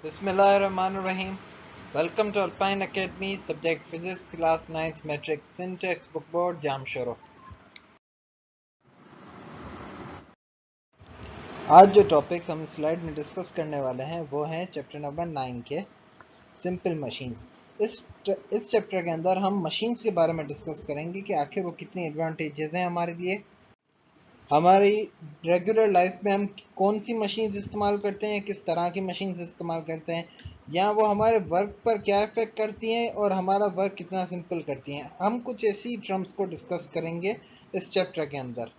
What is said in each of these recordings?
Bismillahirrahmanirrahim. Welcome to Alpine Academy, subject Physics, class 9th, Metric, Syntax, Book Board, Jamshoro. आज जो topics हम slide में discuss करने वाले हैं वो हैं चैप्टर नंबर 9 के सिंपल मशीन्स। इस चैप्टर के अंदर हम मशीन्स के बारे में डिस्कस करेंगे कि आखिर वो कितनी एडवांटेजेस हैं हमारे लिए, हमारी रेगुलर लाइफ में हम कौन सी मशीन्स इस्तेमाल करते हैं, किस तरह की मशीन्स इस्तेमाल करते हैं, या वो हमारे वर्क पर क्या इफेक्ट करती हैं और हमारा वर्क कितना सिंपल करती हैं। हम कुछ ऐसी टर्म्स को डिस्कस करेंगे इस चैप्टर के अंदर।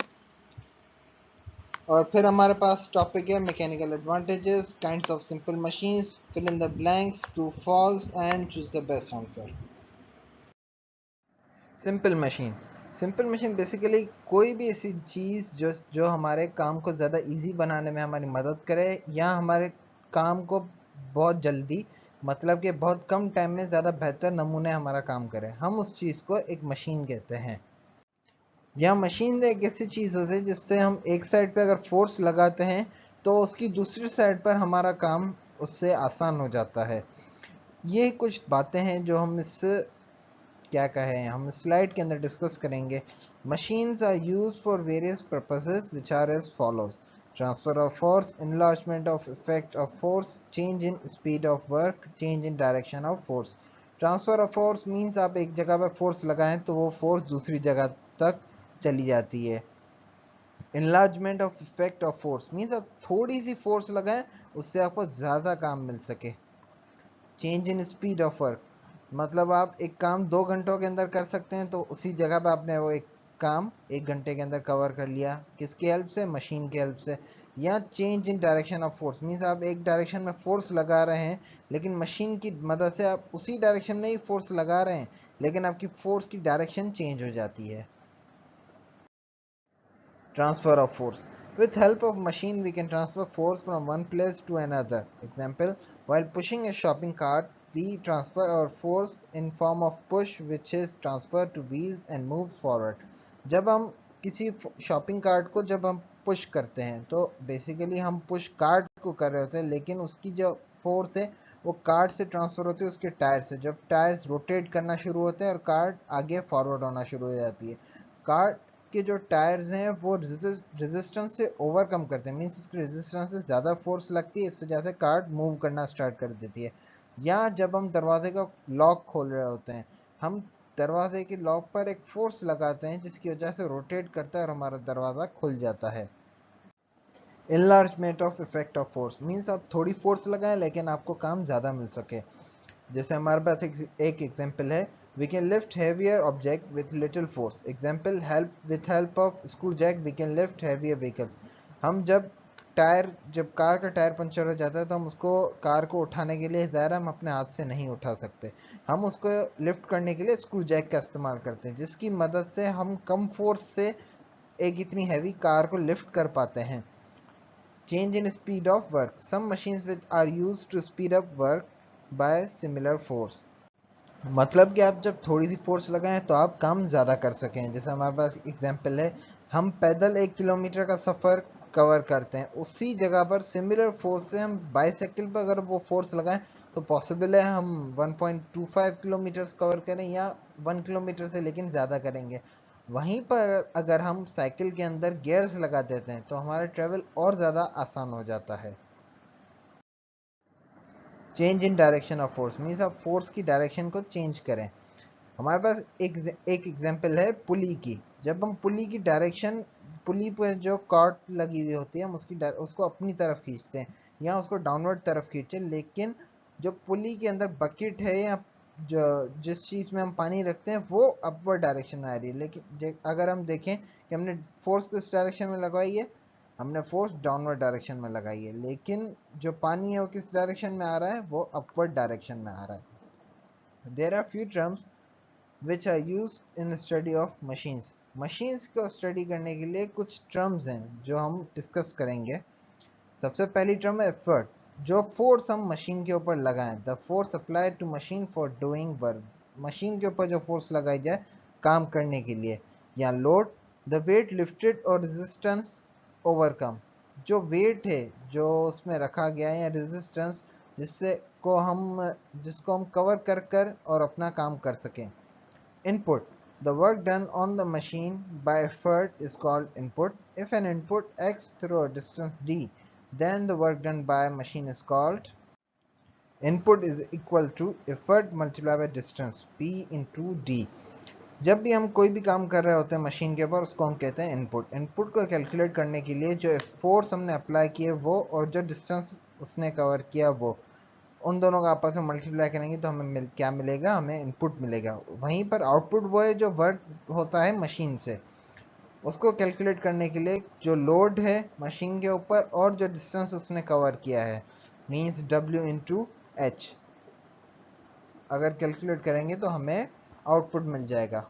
और फिर हमारे पास टॉपिक है mechanical advantages, kinds of simple machines, fill in the blanks, true false and choose the best answer. Simple machine basically कोई भी ऐसी चीज़ जो हमारे काम को ज़्यादा इजी बनाने में हमारी मदद करे या हमारे काम को बहुत जल्दी, मतलब कि बहुत कम टाइम में ज़्यादा बेहतर नमूने हमारा काम करे, हम उस चीज़ को एक मशीन कहते हैं। या मशीन एक ऐसी चीज़ होती है जिससे हम एक साइड पे अगर फोर्स लगाते हैं तो उसकी दूसरी साइड पर हमारा काम उससे आसान हो जाता है। ये कुछ बातें हैं जो हम हम स्लाइड के अंदर डिस्कस करेंगे। Machines are used for various purposes which are as follows: transfer of force, enlargement of effect of force, change in speed of work, change in direction of force. Transfer of force means आप एक जगह पर force लगाएं तो वो force दूसरी जगह तक चली जाती है। Enlargement of effect of force means आप थोड़ी सी फोर्स लगाएं उससे आपको ज़्यादा काम मिल सके। Change in speed of work मतलब आप एक काम 2 घंटों के अंदर कर सकते हैं तो उसी जगह पे आपने वो एक काम 1 घंटे के अंदर कवर कर लिया, किसकी हेल्प से? मशीन की हेल्प से। या change in direction of force means आप एक डायरेक्शन में फोर्स लगा रहे हैं लेकिन मशीन की मदद से आप उसी डायरेक्शन में ही फोर्स लगा रहे हैं लेकिन आपकी फोर्स की डायरेक्शन चेंज हो जाती है। Transfer of force. With help of machine, we can transfer force from one place to another. Example: while pushing a shopping cart, we transfer our force in form of push, which is transferred to wheels and moves forward. जब हम किसी shopping cart को जब हम push करते हैं तो basically हम पुश कार्ट को कर रहे होते हैं लेकिन उसकी जो फोर्स है वो कार्ट से ट्रांसफर होती है उसके टायर से। जब टायर्स रोटेट करना शुरू होते हैं और कार्ट आगे फॉरवर्ड होना शुरू हो जाती है। कार्ट के जो टायर्स हैं वो रेजिस्टेंस से ओवरकम करते हैं, मीन्स उसकी रेजिस्टेंस से ज़्यादा फोर्स लगती है, इस वजह से कार्ट मूव करना स्टार्ट कर देती है। या जब हम दरवाजे का लॉक खोल रहे होते हैं, हम दरवाजे के लॉक पर एक फोर्स लगाते हैं जिसकी वजह से रोटेट करता है और हमारा दरवाज़ा खुल जाता है। Enlargement of effect of force means आप थोड़ी फोर्स लगाएं लेकिन आपको काम ज़्यादा मिल सके। जैसे हमारे पास एक एग्जाम्पल है, we can lift heavier object with little force. Example: help of screw jack we can lift heavier vehicles. हम जब कार का टायर पंचर हो जाता है तो हम उसको कार को उठाने के लिए ज़ाहिर हम अपने हाथ से नहीं उठा सकते, हम उसको लिफ्ट करने के लिए स्क्रू जैक का इस्तेमाल करते हैं जिसकी मदद से हम कम फोर्स से एक इतनी हैवी कार को लिफ्ट कर पाते हैं। Change in speed of work, some machines which are used to speed up work by similar force. मतलब कि आप जब थोड़ी सी फोर्स लगाएं तो आप काम ज़्यादा कर सकें। जैसे हमारे पास एग्जांपल है, हम पैदल 1 किलोमीटर का सफ़र कवर करते हैं, उसी जगह पर सिमिलर फोर्स से हम बाईसाइकिल पर अगर वो फोर्स लगाएं तो पॉसिबल है हम 1.25 किलोमीटर्स कवर करें या 1 किलोमीटर से लेकिन ज़्यादा करेंगे। वहीं पर अगर हम साइकिल के अंदर गियर्स लगा देते हैं तो हमारा ट्रैवल और ज़्यादा आसान हो जाता है। Change in direction of force means आप फोर्स की डायरेक्शन को चेंज करें। हमारे पास एक एग्जांपल है पुली की। जब हम पुली पर जो कॉर्ड लगी हुई होती है हम उसको अपनी तरफ खींचते हैं या उसको डाउनवर्ड तरफ खींचते हैं, लेकिन जो पुली के अंदर बकेट है या जो जिस चीज़ में हम पानी रखते हैं वो अपवर्ड डायरेक्शन में आ रही है, लेकिन अगर हम देखें कि हमने फोर्स किस डायरेक्शन में लगाई है, हमने फोर्स डाउनवर्ड डायरेक्शन में लगाई है, लेकिन जो पानी है वो किस डायरेक्शन में आ रहा है, वो अपवर्ड डायरेक्शन में आ रहा है। There are few terms which are used in study of machines. Machines को स्टडी करने के लिए कुछ टर्म्स हैं जो हम डिस्कस करेंगे। सबसे पहली टर्म है एफर्ट, जो फोर्स हम मशीन के ऊपर लगाएं, the force applied to machine for doing work, machine के ऊपर जो फोर्स लगाई जाए काम करने के लिए। या लोड, द वेट लिफ्टेड और रेजिस्टेंस ओवरकम, जो वेट है जो उसमें रखा गया है या रेजिस्टेंस जिसको हम कवर कर कर और अपना काम कर सकें. Input. The work done on the machine by effort is called input. If an input acts through a distance d, then the work done by a machine is called input is equal to effort multiplied by distance p into d. जब भी हम कोई भी काम कर रहे होते हैं मशीन के ऊपर उसको हम कहते हैं इनपुट. इनपुट को कैलकुलेट करने के लिए जो फोर्स हमने अप्लाई किए वो और जो डिस्टेंस उसने कवर किया वो उन दोनों का आपस में मल्टीप्लाई करेंगे तो हमें क्या मिलेगा, हमें इनपुट मिलेगा. वहीं पर आउटपुट वो है जो वर्क होता है मशीन से. उसको कैलकुलेट करने के लिए जो लोड है मशीन के ऊपर और जो डिस्टेंस उसने कवर किया है मीन्स W इंटू एच, अगर कैलकुलेट करेंगे तो हमें आउटपुट मिल जाएगा.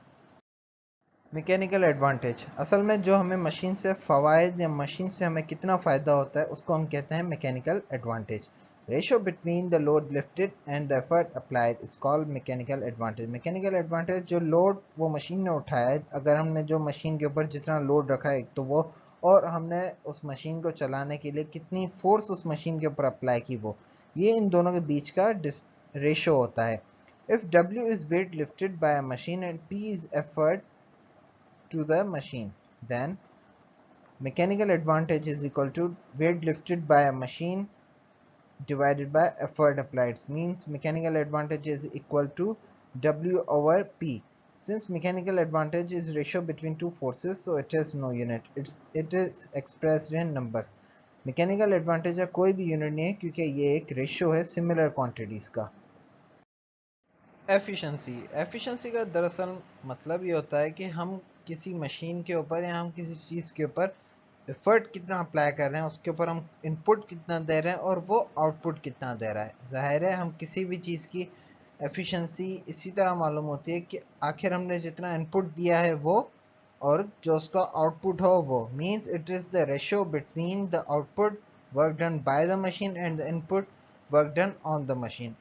Mechanical advantage. असल में जो हमें मशीन से फ़वाइद या मशीन से हमें कितना फ़ायदा होता है उसको हम कहते हैं mechanical advantage. Ratio between the load lifted and the effort applied is called mechanical advantage. Mechanical advantage जो लोड वो मशीन ने उठाया है, अगर हमने जो मशीन के ऊपर जितना लोड रखा है तो वो, और हमने उस मशीन को चलाने के लिए कितनी फोर्स उस मशीन के ऊपर अप्लाई की वो, ये इन दोनों के बीच का रेशो होता है. If W is weight lifted by a machine and P is effort to the machine, then mechanical advantage is equal to weight lifted by a machine divided by effort applied. Means mechanical advantage is equal to W over P. Since mechanical advantage is ratio between two forces, so it has no unit. It is expressed in numbers. Mechanical advantage का कोई भी unit नहीं है क्योंकि ये एक ratio है similar quantities का. एफिशिएंसी का दरअसल मतलब ये होता है कि हम किसी मशीन के ऊपर या हम किसी चीज़ के ऊपर एफर्ट कितना अप्लाई कर रहे हैं, उसके ऊपर हम इनपुट कितना दे रहे हैं और वो आउटपुट कितना दे रहा है. ज़ाहिर है हम किसी भी चीज़ की एफिशिएंसी इसी तरह मालूम होती है कि आखिर हमने जितना इनपुट दिया है वो और जो उसका आउटपुट हो वो. Means it is the ratio between the output work done by the machine and the input work done on the machine.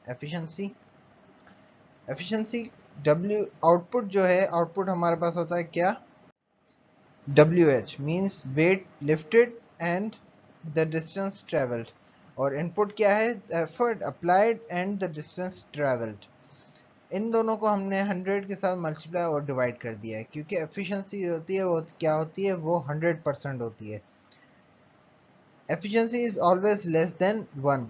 Efficiency W output जो है, आउटपुट हमारे पास होता है क्या, WH means weight lifted and the distance travelled, और input क्या है, effort applied and the distance travelled. इन दोनों को हमने 100 के साथ मल्टीप्लाई और डिवाइड कर दिया है क्योंकि एफिशिएंसी होती है वो क्या होती है, वो 100% होती है. Efficiency is always less than 1.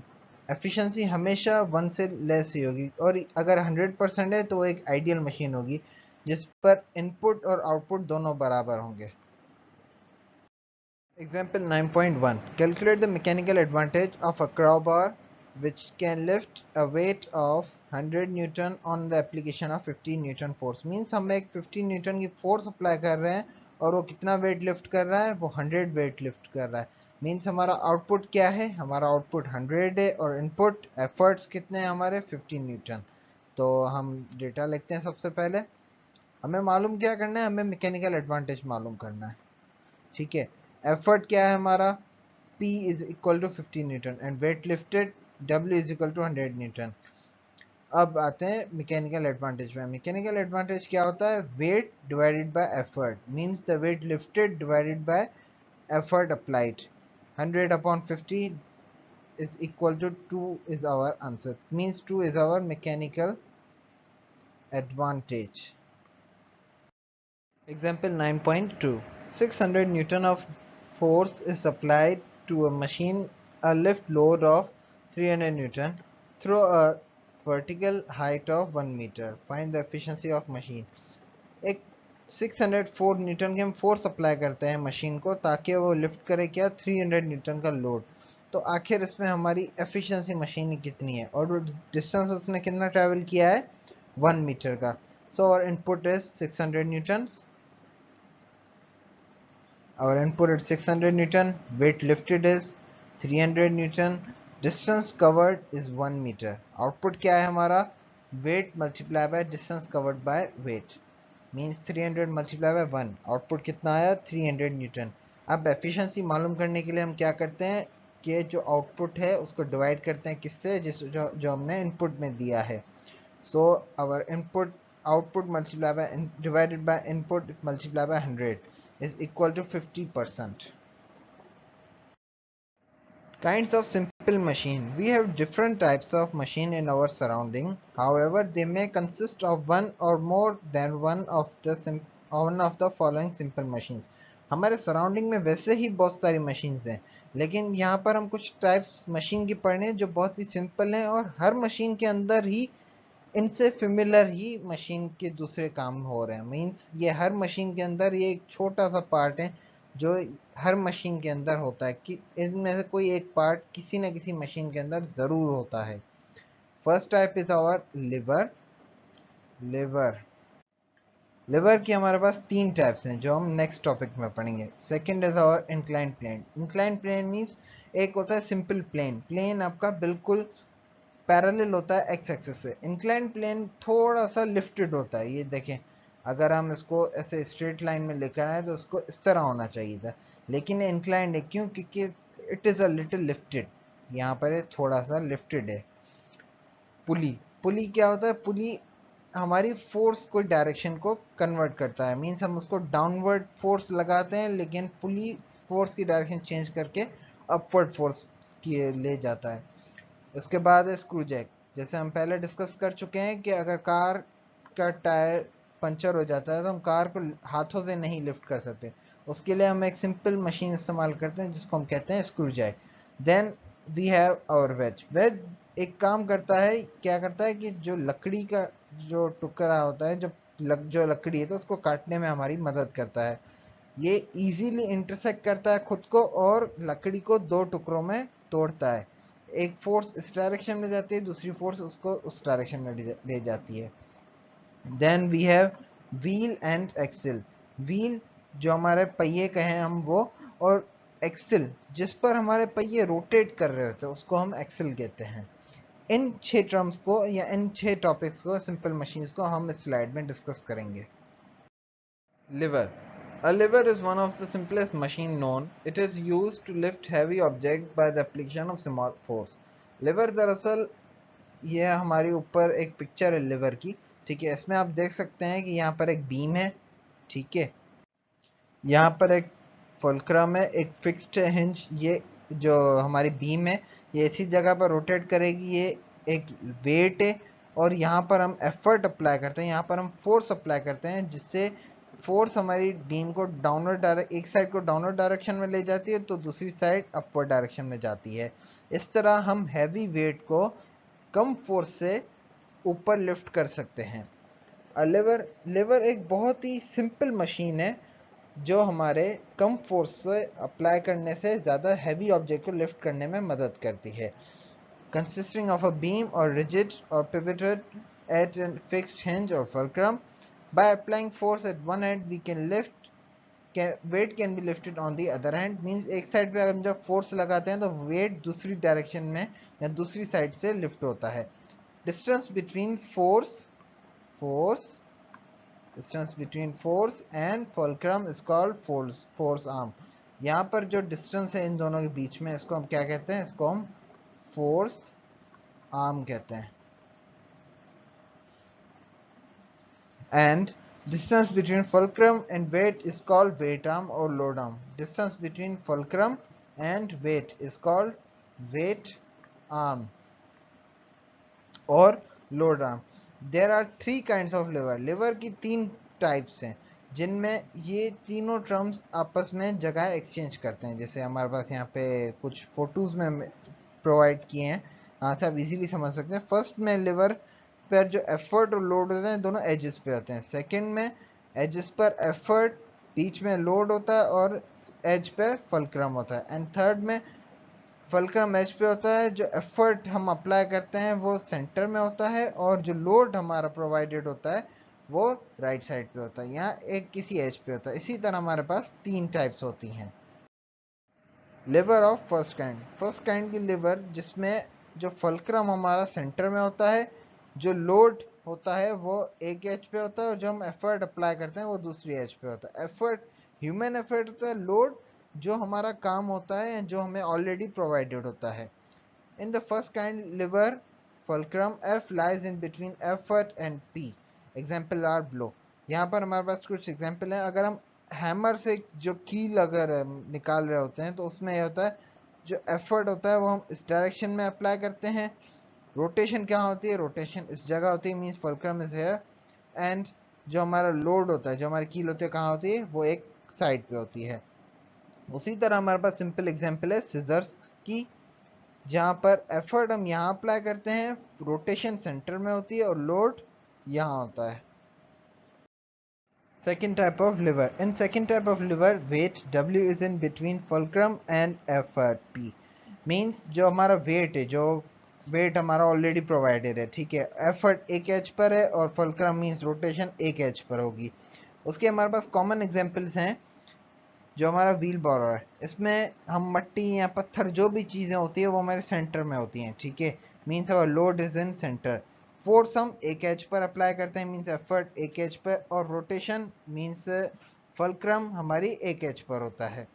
Efficiency हमेशा 1 से लेस ही होगी, और अगर 100% है तो वो एक आइडियल मशीन होगी जिस पर इनपुट और आउटपुट दोनों बराबर होंगे. Example 9.1. Calculate the mechanical advantage of a crowbar which can lift a weight of 100 Newton on the application of 50 Newton force. Means हम एक 50 Newton की force apply कर रहे हैं और वो कितना weight lift कर रहा है, वो 100 weight lift कर रहा है. मीन्स हमारा आउटपुट क्या है, हमारा आउटपुट 100 है और इनपुट एफर्ट्स कितने हैं हमारे 50 न्यूटन. तो हम डेटा लिखते हैं. सबसे पहले हमें मालूम क्या करना है, हमें मैकेनिकल एडवांटेज मालूम करना है. ठीक है, एफर्ट क्या है हमारा, P is equal to 50 newton and weight lifted W is equal to 100 newton. अब आते हैं मैकेनिकल एडवांटेज में. मैकेनिकल एडवांटेज क्या होता है, weight divided by effort. Means the weight lifted divided by effort applied. 100 upon 50 is equal to 2 is our answer. Means 2 is our mechanical advantage. Example 9.2. 600 Newton of force is applied to a machine, a lift load of 300 Newton through a vertical height of 1 meter. Find the efficiency of machine. एक 604 Newton की हम force apply करते हैं machine को ताकि वो lift करे क्या, 300 न्यूटन का लोड. तो आखिर इसमें हमारी एफिशिएंसी मशीन की कितनी है और डिस्टेंस उसने कितना ट्रैवल किया है, 1 मीटर का. सो और input is 600 Newton's. Our input is 600 Newton, weight lifted is 300 Newton, distance covered is 1 meter. Output क्या है हमारा, weight multiplied by distance covered by weight means 300 multiplied by 1. Output कितना आया, 300 Newton. अब efficiency मालूम करने के लिए हम क्या करते हैं कि जो output है उसको divide करते हैं किससे, जो हमने input में दिया है. So our output multiplied by divided by input multiplied by 100 is equal to 50%. Kinds of simple machine. We have different types of machine in our surrounding. However, they may consist of one or more than one of the following simple machines. हमारे surrounding में वैसे ही बहुत सारी machines हैं, लेकिन यहाँ पर हम कुछ टाइप्स मशीन की पढ़ने हैं जो बहुत ही सिंपल हैं और हर मशीन के अंदर ही इनसे सिमिलर ही मशीन के दूसरे काम हो रहे हैं। मीन्स ये हर मशीन के अंदर ये एक छोटा सा पार्ट है जो हर मशीन के अंदर होता है कि इनमें से कोई एक पार्ट किसी न किसी मशीन के अंदर ज़रूर होता है। First type is our lever. Lever lever की हमारे पास तीन टाइप्स हैं जो हम नेक्स्ट टॉपिक में पढ़ेंगे। Second is our incline plane. Incline plane means एक होता है सिंपल प्लेन, प्लेन आपका बिल्कुल पैरेलल होता है एक्स एक्सिस से। इंक्लाइन प्लेन थोड़ा सा लिफ्टेड होता है। ये देखें, अगर हम इसको ऐसे स्ट्रेट लाइन में लेकर आए तो इसको इस तरह होना चाहिए था, लेकिन ये इंक्लाइंड है। क्यों? क्योंकि it is a little lifted. यहाँ पर ये थोड़ा सा लिफ्टेड है। पुली पुली क्या होता है? पुली हमारी फोर्स को डायरेक्शन को कन्वर्ट करता है। मीन्स हम उसको डाउनवर्ड फोर्स लगाते हैं, लेकिन पुली फोर्स की डायरेक्शन चेंज करके अपवर्ड फोर्स की ले जाता है। उसके बाद है स्क्रू जैक। जैसे हम पहले डिस्कस कर चुके हैं कि अगर कार का टायर पंचर हो जाता है तो हम कार को हाथों से नहीं लिफ्ट कर सकते। उसके लिए हम एक सिंपल मशीन इस्तेमाल करते हैं जिसको हम कहते हैं screw jack. Then we have our wedge. Wedge एक काम करता है, क्या करता है कि जो लकड़ी का जो टुकड़ा होता है, जो लकड़ी है तो उसको काटने में हमारी मदद करता है। ये इजीली इंटरसेक्ट करता है खुद को और लकड़ी को दो टुकड़ों में तोड़ता है। एक फोर्स इस डायरेक्शन में जाती है, दूसरी फोर्स उसको उस डायरेक्शन में ले जाती है। Then we have wheel and axle. Wheel जो हमारे पहिए कहें हम वो, और एक्सिल जिस पर हमारे पहिए रोटेट कर रहे होते हैं उसको हम एक्सिल कहते हैं। इन 6 टर्म्स को या इन 6 टॉपिक्स को, सिंपल मशीन्स को हम इस स्लाइड में डिस्कस करेंगे। Liver. A lever is one of the simplest machine known. It is used to lift heavy objects by the application of small force. Liver दरअसल ये हमारे ऊपर एक पिक्चर है लिवर की, ठीक है। इसमें आप देख सकते हैं कि यहाँ पर एक बीम है, ठीक है। यहाँ पर एक फुलक्रम है, एक फिक्स्ड हिंज। ये जो हमारी बीम है ये इसी जगह पर रोटेट करेगी। ये एक वेट है और यहाँ पर हम एफर्ट अप्लाई करते हैं, यहाँ पर हम फोर्स अप्लाई करते हैं, जिससे फोर्स हमारी बीम को एक साइड को डाउनवर्ड डायरेक्शन में ले जाती है तो दूसरी साइड अपवर्ड डायरेक्शन में जाती है। इस तरह हम हैवी वेट को कम फोर्स से ऊपर लिफ्ट कर सकते हैं। लिवर एक बहुत ही सिंपल मशीन है जो हमारे कम फोर्स से अप्लाई करने से ज़्यादा हैवी ऑब्जेक्ट को लिफ्ट करने में मदद करती है। Consisting of a beam or rigid or pivoted at a fixed hinge or fulcrum. By applying force at one end, we can lift weight can be lifted on the other hand. Means एक side पे हम जब force लगाते हैं तो wait दूसरी direction में या दूसरी साइड से लिफ्ट होता है। Distance between force and fulcrum is called force arm. यहाँ पर जो डिस्टेंस है इन दोनों के बीच में, इसको हम क्या कहते हैं? इसको हम फोर्स आर्म कहते हैं। And distance between fulcrum and weight is called weight arm or load arm. Distance between fulcrum and weight is called weight arm or load arm. There are three kinds of liver. Liver की तीन types हैं जिनमें ये तीनों terms आपस में जगह exchange करते हैं। जैसे हमारे पास यहाँ पे कुछ फोटोज में प्रोवाइड किए हैं, यहाँ से आप इजीली समझ सकते हैं। फर्स्ट में लिवर पर जो एफर्ट और लोड होते हैं दोनों एजेस पे होते हैं। सेकंड में एजेस पर एफर्ट, बीच में लोड होता है और एज पे फुलक्रम होता है। एंड थर्ड में फुलक्रम एज पे होता है, जो एफर्ट हम अप्लाई करते हैं वो सेंटर में होता है और जो लोड हमारा प्रोवाइडेड होता है वो राइट साइड पे होता है, यहाँ एक किसी एज पे होता है। इसी तरह हमारे पास तीन टाइप्स होती हैं। लिवर ऑफ फर्स्ट काइंड की लिवर जिसमें जो फुलक्रम हमारा सेंटर में होता है, जो लोड होता है वो एक एज पे होता है और जो हम एफर्ट अप्लाई करते हैं वो दूसरी एज पे होता है। एफर्ट ह्यूमन एफर्ट होता है, लोड जो हमारा काम होता है जो हमें ऑलरेडी प्रोवाइडेड होता है। In the first kind lever fulcrum F lies in between effort and P. Example are below. यहाँ पर हमारे पास कुछ एग्जाम्पल है। अगर हम हैमर से जो कील अगर निकाल रहे होते हैं तो उसमें यह होता है जो एफर्ट होता है वो हम इस डायरेक्शन में अप्लाई करते हैं। रोटेशन क्या होती है, रोटेशन इस जगह होती है, means fulcrum is here. And जो हमारा लोड होता है, जो हमारी कील होती है, कहाँ होती है, वो एक साइड पे होती है। उसी तरह हमारे पास सिंपल एग्जांपल है सिजर्स की, जहाँ पर एफर्ट हम यहाँ अप्लाई करते हैं, रोटेशन सेंटर में होती है और लोड यहाँ होता है। Second type of lever. In second type of lever, weight W is in between fulcrum and effort P. Means जो हमारा weight है, जो weight हमारा ऑलरेडी प्रोवाइडेड है, ठीक है, एफर्ट एक एच पर है और फुलक्रम मीन्स रोटेशन एक एच पर होगी। उसके हमारे पास कॉमन एग्जांपल्स हैं। जो हमारा व्हील बोरो है, इसमें हम मट्टी या पत्थर जो भी चीज़ें होती है वो हमारे सेंटर में होती हैं, ठीक है, means our load is in centre. Force हम एक एच पर अप्लाई करते हैं, मीन्स एफर्ट एक एच पर, और रोटेशन मीन्स फुलक्रम हमारी एक एच पर होता है।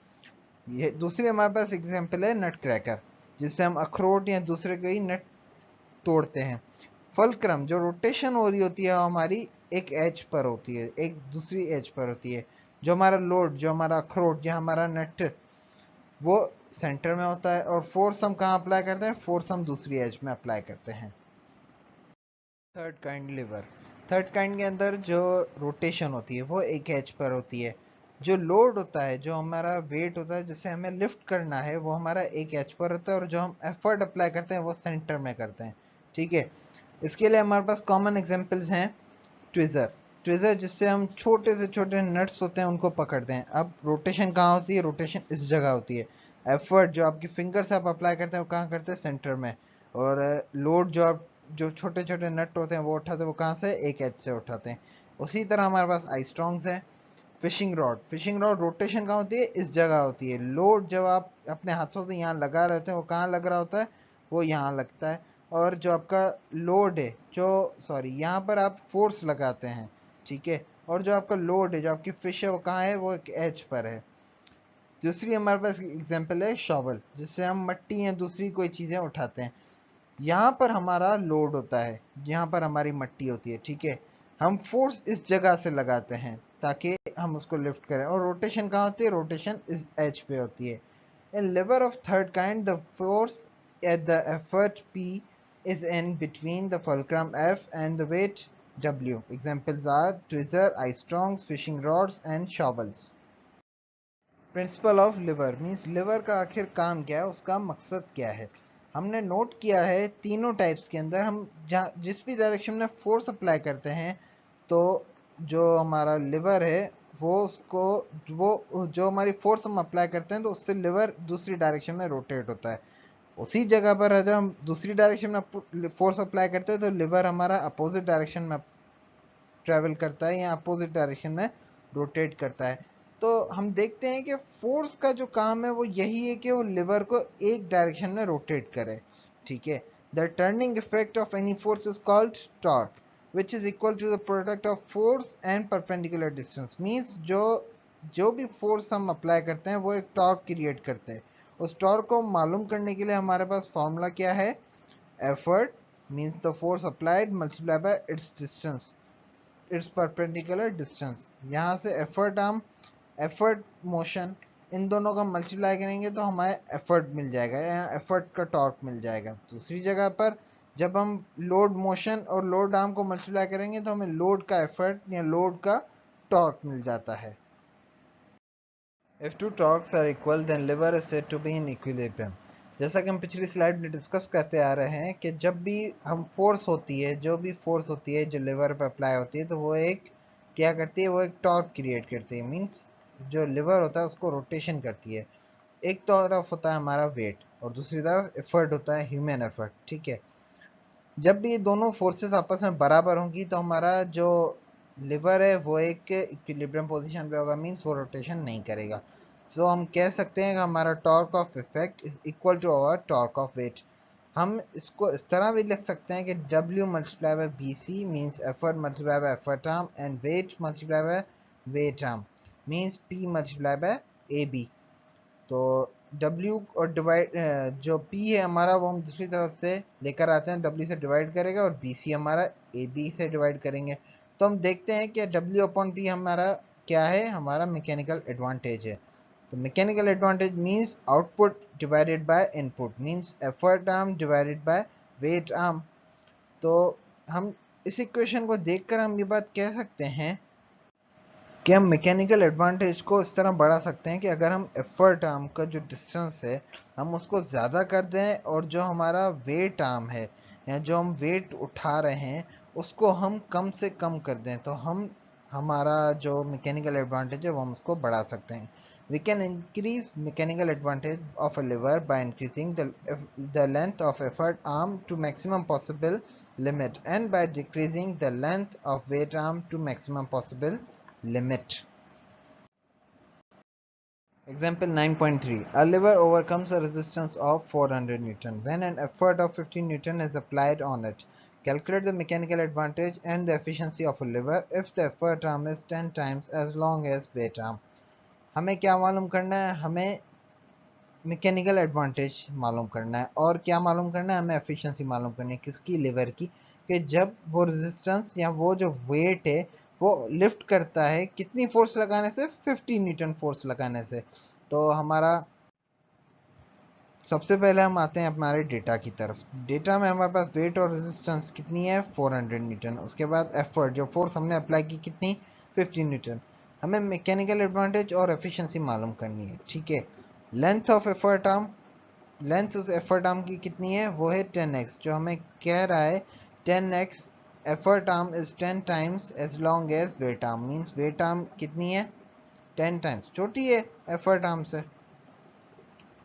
ये दूसरी हमारे पास एग्जांपल है नट क्रैकर, जिससे हम अखरोट या दूसरे कई नट तोड़ते हैं। फुलक्रम जो रोटेशन हो रही होती है हमारी एक एज पर होती है, एक दूसरी एज पर होती है। जो हमारा लोड, जो हमारा अखरोट, जो हमारा नट, वो सेंटर में होता है। और फोर्स हम कहाँ अप्लाई करते हैं, फोर्स हम दूसरी एज में अप्लाई करते हैं। Third kind liver. Third kind के अंदर जो रोटेशन होती है वो एक एज पर होती है। जो लोड होता है, जो हमारा वेट होता है जिसे हमें लिफ्ट करना है, वो हमारा एक एज पर होता है, और जो हम एफर्ट अप्लाई करते हैं वो सेंटर में करते हैं, ठीक है। इसके लिए हमारे पास कॉमन एग्जांपल्स हैं ट्विज़र। ट्विज़र जिससे हम छोटे से छोटे नट्स होते हैं उनको पकड़ते हैं। अब रोटेशन कहाँ होती है, रोटेशन इस जगह होती है। एफर्ट जो आपकी फिंगर से आप अप्लाई करते हैं वो कहाँ करते हैं, सेंटर में। और लोड जो आप जो छोटे छोटे नट होते हैं वो उठाते हैं, वो कहाँ से, एक एज से उठाते हैं। उसी तरह हमारे पास आई स्ट्रॉन्ग्स है। Fishing rod, fishing rod rotation कहाँ होती है, इस जगह होती है। लोड जब आप अपने हाथों से यहाँ लगा रहे होते हैं वो कहाँ लग रहा होता है, वो यहाँ लगता है। और जो आपका लोड है, जो सॉरी यहाँ पर आप फोर्स लगाते हैं, ठीक है। और जो आपका लोड है, जो आपकी फिश है, वो कहाँ है, वो एक एज पर है। दूसरी हमारे पास एग्जांपल है शॉवल, जिससे हम मट्टी या दूसरी कोई चीज़ें उठाते हैं। यहाँ पर हमारा लोड होता है, यहाँ पर हमारी मट्टी होती है, ठीक है। हम फोर्स इस जगह से लगाते हैं ताकि हम उसको लिफ्ट करें। और रोटेशन कहाँ होती है, रोटेशन इस एज पे होती है। In liver of third kind the force at the effort P is in between the fulcrum F and the weight W. Examples are tweezer, ice strongs, fishing rods and shovels. Principle of liver means liver का आखिर काम क्या है, उसका मकसद क्या है। हमने नोट किया है तीनों टाइप्स के अंदर हम जहाँ जिस भी डायरेक्शन में फोर्स अप्लाई करते हैं, तो जो हमारा लिवर है वो उसको, वो जो हमारी फोर्स हम अप्लाई करते हैं तो उससे लिवर दूसरी डायरेक्शन में रोटेट होता है। उसी जगह पर जब हम दूसरी डायरेक्शन में फोर्स अप्लाई करते हैं तो लिवर हमारा अपोजिट डायरेक्शन में ट्रेवल करता है या अपोजिट डायरेक्शन में रोटेट करता है। तो हम देखते हैं कि फोर्स का जो काम है वो यही है कि वो लिवर को एक डायरेक्शन में रोटेट करे, ठीक है। The turning effect of any force is called torque which is equal to the product of force and perpendicular distance. Means जो जो भी फोर्स हम अप्लाई करते हैं वो एक टॉर्क क्रिएट करते हैं। उस टॉर्क को मालूम करने के लिए हमारे पास फॉर्मूला क्या है, effort means the force applied multiply by it's distance, it's perpendicular distance. यहाँ से एफर्ट, हम एफर्ट मोशन, इन दोनों का मल्टीप्लाई करेंगे तो हमारे एफर्ट मिल जाएगा, यहाँ एफर्ट का टॉर्क मिल जाएगा। दूसरी जगह पर जब हम लोड मोशन और लोड आर्म को मल्टीप्लाई करेंगे तो हमें लोड का एफर्ट या लोड का टॉर्क मिल जाता है। If two torques are equal then lever is said to be in equilibrium. जैसा कि हम पिछली स्लाइड में डिस्कस करते आ रहे हैं कि जब भी हम फोर्स होती है, जो भी फोर्स होती है जो लिवर पर अप्लाई होती है, तो वो एक क्या करती है, वो एक टॉर्क क्रिएट करती है। मींस जो लिवर होता है उसको रोटेशन करती है। एक तरफ होता है हमारा वेट और दूसरी तरफ एफर्ट होता है, ह्यूमन एफर्ट, ठीक है। जब भी ये दोनों फोर्सेस आपस में बराबर होंगी तो हमारा जो लिवर है वो एक इक्विलिब्रियम पोजीशन पे होगा, मींस वो रोटेशन नहीं करेगा। सो हम कह सकते हैं कि हमारा torque of effect is equal to our torque of weight. हम इसको इस तरह भी लिख सकते हैं कि W multiply by BC means effort multiply by effort arm and wait multiply by weight arm means P multiply bye AB। तो W और डिवाइड जो P है हमारा वो हम दूसरी तरफ से लेकर आते हैं, W से डिवाइड करेगा, और BC हमारा AB से डिवाइड करेंगे। तो हम देखते हैं कि W अपॉन P हमारा क्या है, हमारा मैकेनिकल एडवांटेज है। तो mechanical advantage means output divided by input, means effort arm divided by weight arm. तो हम इस इक्वेशन को देखकर हम ये बात कह सकते हैं कि हम मैकेनिकल एडवांटेज को इस तरह बढ़ा सकते हैं कि अगर हम एफर्ट आर्म का जो डिस्टेंस है हम उसको ज़्यादा कर दें और जो हमारा वेट आर्म है या जो हम वेट उठा रहे हैं उसको हम कम से कम कर दें, तो हम हमारा जो मैकेनिकल एडवांटेज है वो हम उसको बढ़ा सकते हैं। We can increase mechanical advantage of a lever by increasing the length of effort arm to maximum possible limit and by decreasing the length of weight arm to maximum possible limit. Example 9.3. A lever overcomes a resistance of 400 Newton when an effort of 15 Newton is applied on it. Calculate the mechanical advantage and the efficiency of a lever if the effort arm is 10 times as long as weight arm. हमें क्या मालूम करना है? हमें mechanical advantage मालूम करना है और क्या मालूम करना है? हमें एफिशिएंसी मालूम करनी है किसकी? लिवर की। कि जब वो रेजिस्टेंस या वो जो वेट है वो लिफ्ट करता है कितनी फोर्स लगाने से? 50 न्यूटन फोर्स लगाने से। तो हमारा सबसे पहले हम आते हैं हमारे डेटा की तरफ। डेटा में हमारे पास वेट और रेजिस्टेंस कितनी है? 400 न्यूटन। उसके बाद एफर्ट जो फोर्स हमने अप्लाई की कितनी? 50 न्यूटन। हमें मैकेनिकल एडवांटेज और एफिशिएंसी मालूम करनी है, ठीक है। Length of effort arm, length उस एफर्ट आर्म की कितनी है? वो है 10x। जो हमें कह रहा है 10x effort arm is 10 times as long as weight arm, means weight arm कितनी है? 10 टाइम्स छोटी है एफर्ट आर्म से।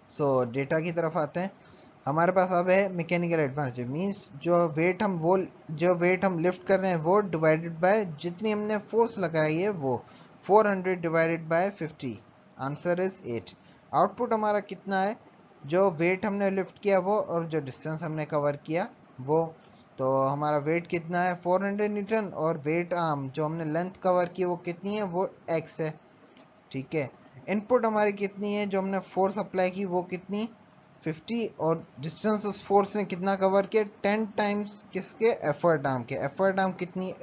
सो डेटा की तरफ आते हैं। हमारे पास अब है मैकेनिकल एडवांटेज, मीन्स जो वेट हम लिफ्ट कर रहे हैं वो डिवाइडेड बाय जितनी हमने फोर्स लगाई है वो 400 divided by 50, answer is 8। Output हमारा कितना है? जो वेट हमने लिफ्ट किया वो और जो डिस्टेंस हमने कवर किया वो। तो हमारा वेट कितना है? 400 न्यूटन और वेट आर्म जो हमने लेंथ कवर की वो कितनी है? वो x है, ठीक है। इनपुट हमारी कितनी है? जो हमने फोर्स अप्लाई की वो कितनी? 50 और डिस्टेंस उस फोर्स ने कितना कवर किया? 10 टाइम्स किसके? एफर्ट आर्म के। एफर्ट आर्म कितनी?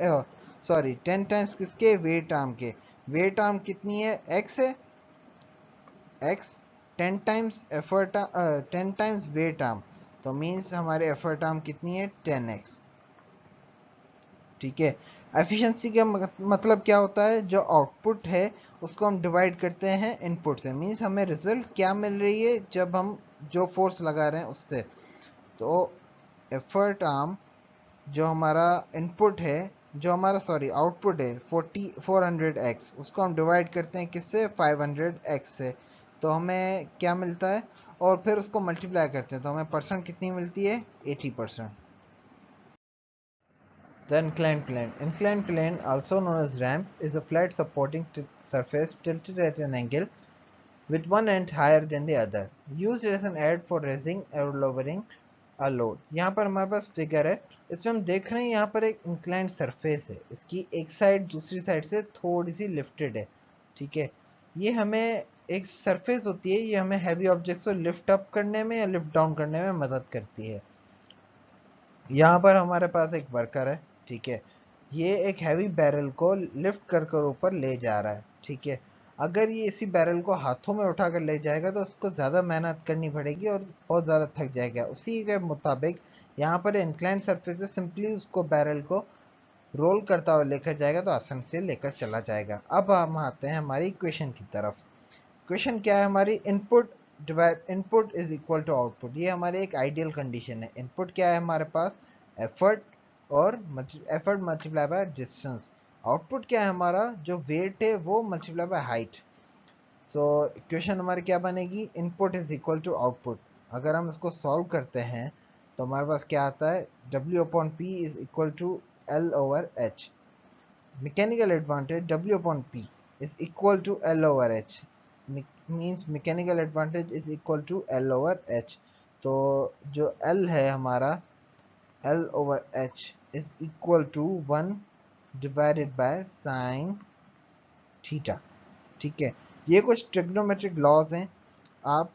सॉरी 10 टाइम्स किसके? वेट आर्म के। वेट आर्म कितनी है? x है, x 10 times effort 10 times weight arm, तो मीन्स हमारे एफर्ट आर्म कितनी है? 10x, ठीक है। एफिशिएंसी का मतलब क्या होता है? जो आउटपुट है उसको हम डिवाइड करते हैं इनपुट से, मीन्स हमें रिजल्ट क्या मिल रही है जब हम जो फोर्स लगा रहे हैं उससे। तो एफर्ट आर्म जो हमारा इनपुट है, जो हमारा सॉरी आउटपुट है 400x, उसको हम डिवाइड करते हैं किससे? 500x से। तो हमें क्या मिलता है? और फिर उसको मल्टीप्लाई करते हैं तो हमें परसेंट कितनी मिलती है? 80%। The inclined plane. Inclined plane, also known as ramp, is a flat supporting surface tilted at an angle with one end higher than the other, used as an aid for raising or lowering a load. यहाँ पर हमारे पास figure है, इसमें हम देख रहे हैं यहाँ पर एक इंक्लाइंड सरफेस है, इसकी एक साइड दूसरी साइड से थोड़ी सी लिफ्टेड है, ठीक है। ये हमें एक सरफेस होती है, ये हमें हैवी ऑब्जेक्ट्स को लिफ्ट अप करने में या लिफ्ट डाउन करने में मदद करती है। यहाँ पर हमारे पास एक वर्कर है, ठीक है। ये एक हैवी बैरल को लिफ्ट कर कर ऊपर ले जा रहा है, ठीक है। अगर ये इसी बैरल को हाथों में उठाकर ले जाएगा तो उसको ज़्यादा मेहनत करनी पड़ेगी और बहुत ज़्यादा थक जाएगा। उसी के मुताबिक यहाँ पर इंक्लाइन सरफेस से सिंपली उसको बैरल को रोल करता हुआ लेकर जाएगा तो आसानी से लेकर चला जाएगा। अब हम आते हैं हमारी इक्वेशन की तरफ। क्वेश्चन क्या है हमारी? Input is equal to output. ये हमारी एक आइडियल कंडीशन है। इनपुट क्या है हमारे पास? एफर्ट और effort multiply by distance. Output क्या है हमारा? जो वेट है वो multiply by height. So equation हमारी क्या बनेगी? Input is equal to output. अगर हम इसको सॉल्व करते हैं तो हमारे पास क्या आता है? W upon P is equal to L over H। Mechanical advantage W upon P is equal to L over H, means mechanical advantage is equal to L over H। तो जो L है हमारा, L over H is equal to 1 divided by sin theta, ठीक है। ये कुछ trigonometric laws हैं। आप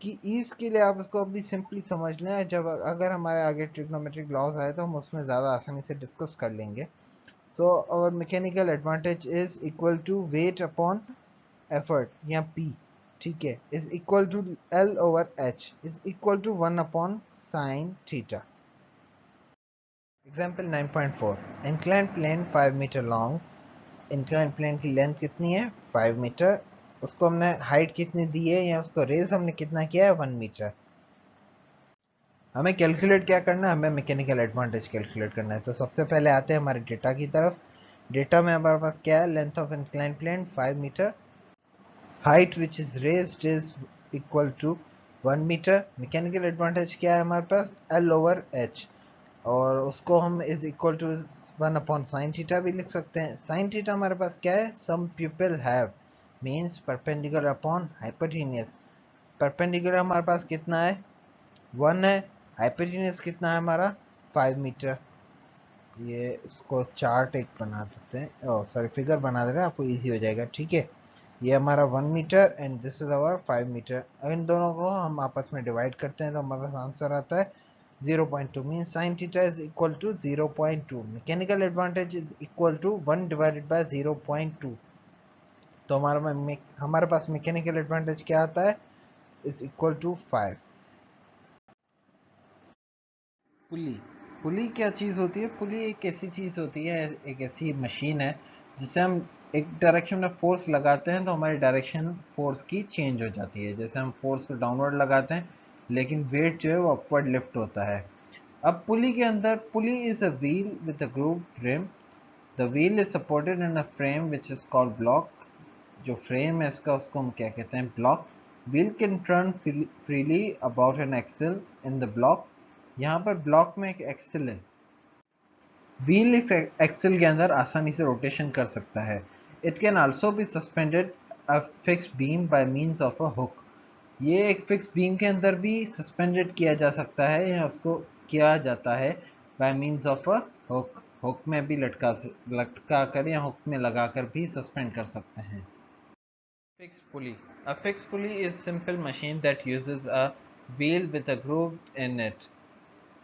की ईज के लिए आप इसको अभी सिंपली समझ लें, जब अगर हमारे आगे ट्रिग्नोमेट्रिक लॉज आए तो हम उसमें ज़्यादा आसानी से डिस्कस कर लेंगे। So our mechanical advantage is equal to weight upon effort या P, ठीक है, is equal to L over H is equal to 1 upon sine theta. Example 9.4, incline plane 5 metre long, incline plane की length कितनी है 5 metre, उसको हमने height कितनी दी है या उसको रेज हमने कितना किया है 1 मीटर। हमें कैलकुलेट क्या करना है, हमें मैकेनिकल एडवांटेज कैलकुलेट करना है। तो सबसे पहले आते हैं हमारे डेटा की तरफ। डेटा में हमारे पास क्या है, length of incline plane 5 metre, height which is raised is equal to 1 metre. Mechanical advantage क्या है हमारे पास, L ओवर H, और उसको हम is equal to 1 upon sine theta भी लिख सकते हैं। साइन थीटा हमारे पास क्या है, some people have means perpendicular upon hypotenuse. Perpendicular हमारे पास कितना है 1 है, हाइपोटेन्यूज कितना है हमारा 5 मीटर। ये इसको चार्ट एक बना देते हैं, ओ सॉरी फिगर बना दे रहे हैं, आपको इजी हो जाएगा, ठीक है। ये हमारा 1 metre and this is our 5 metre. इन दोनों को हम आपस में डिवाइड करते हैं तो हमारे पास आंसर आता है 0.2 means sine theta is equal to 0.2। Mechanical advantage is equal to 1 divided by 0.2। तो हमारे पास मैकेनिकल एडवांटेज क्या आता है, is equal to 5। Pulley, pulley क्या चीज़ होती है, पुली एक ऐसी चीज़ होती है, एक ऐसी मशीन है जिससे हम एक डायरेक्शन में फोर्स लगाते हैं तो हमारी डायरेक्शन फोर्स की चेंज हो जाती है। जैसे हम फोर्स को डाउनवर्ड लगाते हैं लेकिन वेट जो है वो अपवर्ड लिफ्ट होता है। अब पुली के अंदर, pulley is a wheel with a groove rim, the wheel is supported in a frame which is called block. जो फ्रेम है इसका उसको हम क्या कहते हैं, block. Wheel can turn freely about an axle in the block. यहाँ पर ब्लॉक में एक एक्सल है, व्हील इस एक्सल के अंदर आसानी से रोटेशन कर सकता है। It can also be suspended a fixed beam by means of a hook. ये एक फिक्स बीम के अंदर भी सस्पेंडेड किया जा सकता है या उसको किया जाता है by means of a hook. Hook में भी लटका कर या हुक में लगाकर भी सस्पेंड कर सकते हैं। Fixed pulley. A fixed pulley is a simple machine that uses a wheel with a groove in it